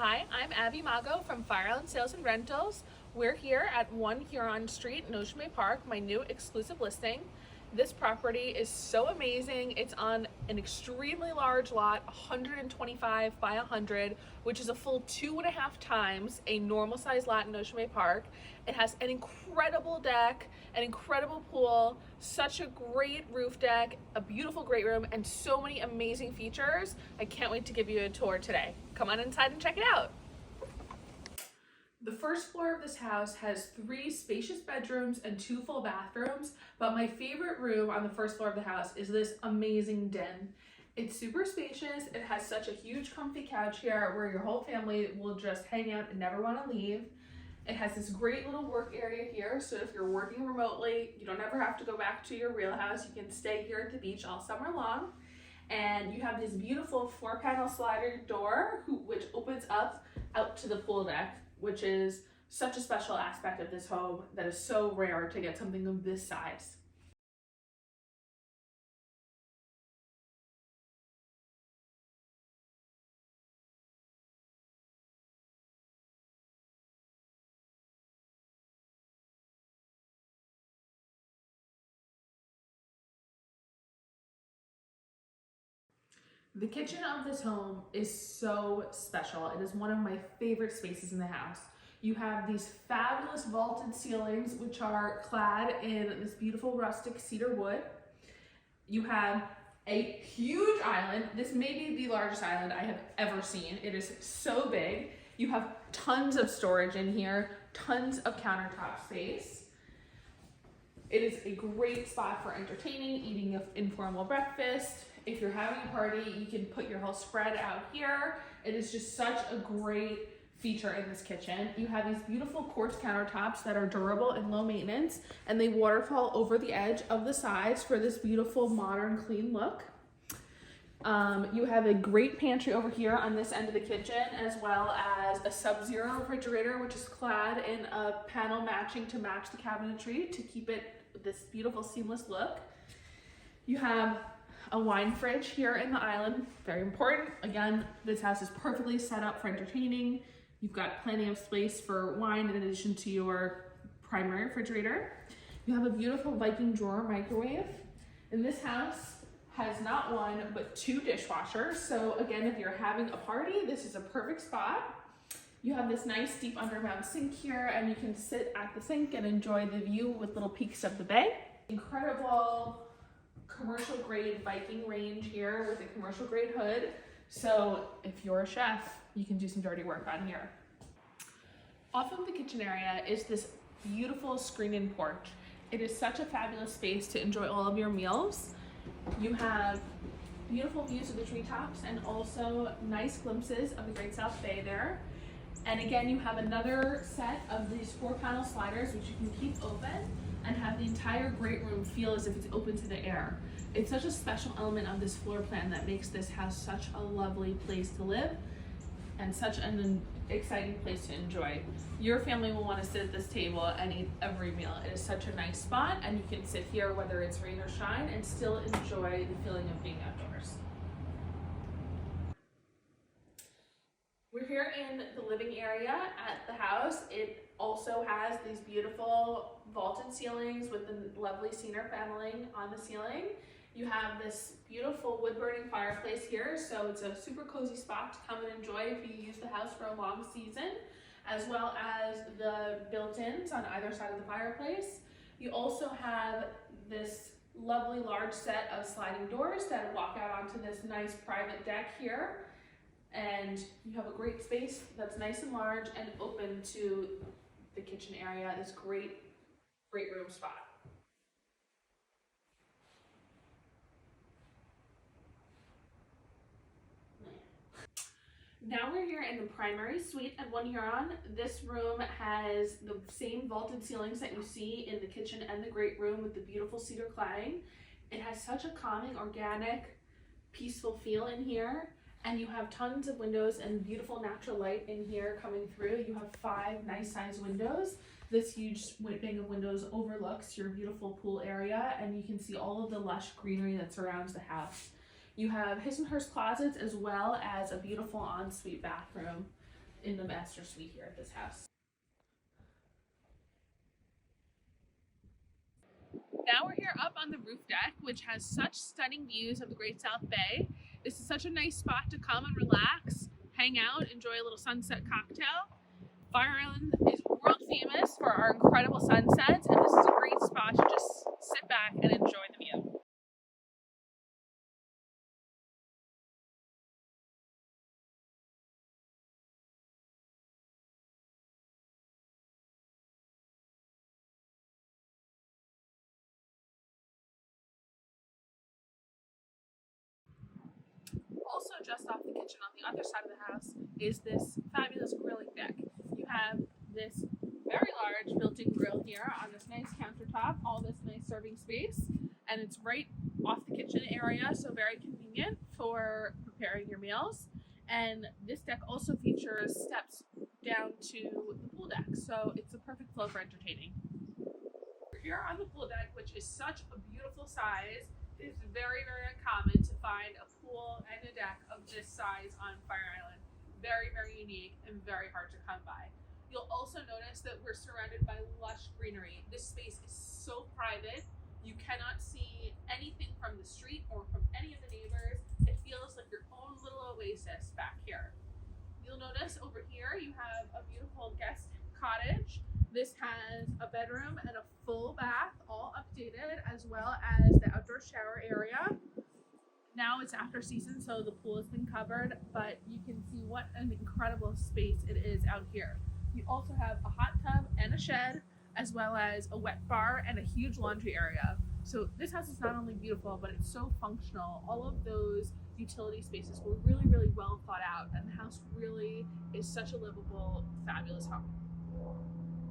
Hi, I'm Abby Mago from Fire Island Sales and Rentals. We're here at 1 Huron Street in Ocean Bay Park, my new exclusive listing. This property is so amazing. It's on an extremely large lot, 125 by 100, which is a full 2.5 times a normal size lot in Ocean Bay Park. It has an incredible deck, an incredible pool, such a great roof deck, a beautiful great room, and so many amazing features. I can't wait to give you a tour today. Come on inside and check it out. The first floor of this house has 3 spacious bedrooms and 2 full bathrooms, but my favorite room on the first floor of the house is this amazing den. It's super spacious. It has such a huge comfy couch here where your whole family will just hang out and never want to leave. It has this great little work area here, so if you're working remotely, you don't ever have to go back to your real house. You can stay here at the beach all summer long. And you have this beautiful 4-panel slider door which opens up out to the pool deck, which is such a special aspect of this home that is so rare to get something of this size. The kitchen of this home is so special. It is one of my favorite spaces in the house. You have these fabulous vaulted ceilings, which are clad in this beautiful rustic cedar wood. You have a huge island. This may be the largest island I have ever seen. It is so big. You have tons of storage in here, tons of countertop space. It is a great spot for entertaining, eating an informal breakfast. If you're having a party, you can put your whole spread out here. It is just such a great feature in this kitchen. You have these beautiful quartz countertops that are durable and low maintenance, and they waterfall over the edge of the sides for this beautiful modern clean look. You have a great pantry over here on this end of the kitchen, as well as a Subzero refrigerator, which is clad in a panel matching to match the cabinetry to keep it this beautiful seamless look. You have a wine fridge here in the island, very important. Again, this house is perfectly set up for entertaining. You've got plenty of space for wine in addition to your primary refrigerator. You have a beautiful Viking drawer microwave. And this house has not 1, but 2 dishwashers. So again, if you're having a party, this is a perfect spot. You have this nice deep underground sink here, and you can sit at the sink and enjoy the view with little peeks of the bay. Incredible commercial grade Viking range here with a commercial grade hood. So if you're a chef, you can do some dirty work on here. Off of the kitchen area is this beautiful screen-in porch. It is such a fabulous space to enjoy all of your meals. You have beautiful views of the treetops and also nice glimpses of the Great South Bay there. And again, you have another set of these 4-panel sliders, which you can keep open and have the entire great room feel as if it's open to the air. It's such a special element of this floor plan that makes this house such a lovely place to live and such an exciting place to enjoy. Your family will want to sit at this table and eat every meal. It is such a nice spot, and you can sit here whether it's rain or shine and still enjoy the feeling of being outdoors. We're here in the living area at the house. It also has these beautiful vaulted ceilings with the lovely cedar paneling on the ceiling. You have this beautiful wood-burning fireplace here, so it's a super cozy spot to come and enjoy if you use the house for a long season, as well as the built-ins on either side of the fireplace. You also have this lovely large set of sliding doors that walk out onto this nice private deck here. And you have a great space that's nice and large and open to the kitchen area, this great room spot. Now we're here in the primary suite at 1 Huron. This room has the same vaulted ceilings that you see in the kitchen and the great room with the beautiful cedar cladding. It has such a calming, organic, peaceful feel in here. And you have tons of windows and beautiful natural light in here coming through. You have 5 nice sized windows. This huge bank of windows overlooks your beautiful pool area, and you can see all of the lush greenery that surrounds the house. You have his and hers closets as well as a beautiful ensuite bathroom. in the master suite here at this house. Now we're here up on the roof deck, which has such stunning views of the Great South Bay. This is such a nice spot to come and relax, hang out, enjoy a little sunset cocktail. Fire Island is world famous for our incredible sunsets, and this is a great spot to just sit back and enjoy the view. Also, just off the kitchen on the other side of the house is this fabulous grilling deck. You have this very large built-in grill here on this nice countertop, all this nice serving space, and it's right off the kitchen area, so very convenient for preparing your meals. And this deck also features steps down to the pool deck, so it's a perfect flow for entertaining. We're here on the pool deck, which is such a beautiful size. It's very, very uncommon to find a pool and a deck of this size on Fire Island. Very, very unique and very hard to come by. You'll also notice that we're surrounded by lush greenery. This space is so private. You cannot see anything from the street or from any of the neighbors. It feels like your own little oasis back here. You'll notice over here you have a beautiful guest cottage. This has a bedroom and a full bath, all updated, as well as the outdoor shower area. Now it's after season, so the pool has been covered, but you can see what an incredible space it is out here. You also have a hot tub and a shed, as well as a wet bar and a huge laundry area. So this house is not only beautiful, but it's so functional. All of those utility spaces were really, really well thought out, and the house really is such a livable, fabulous home.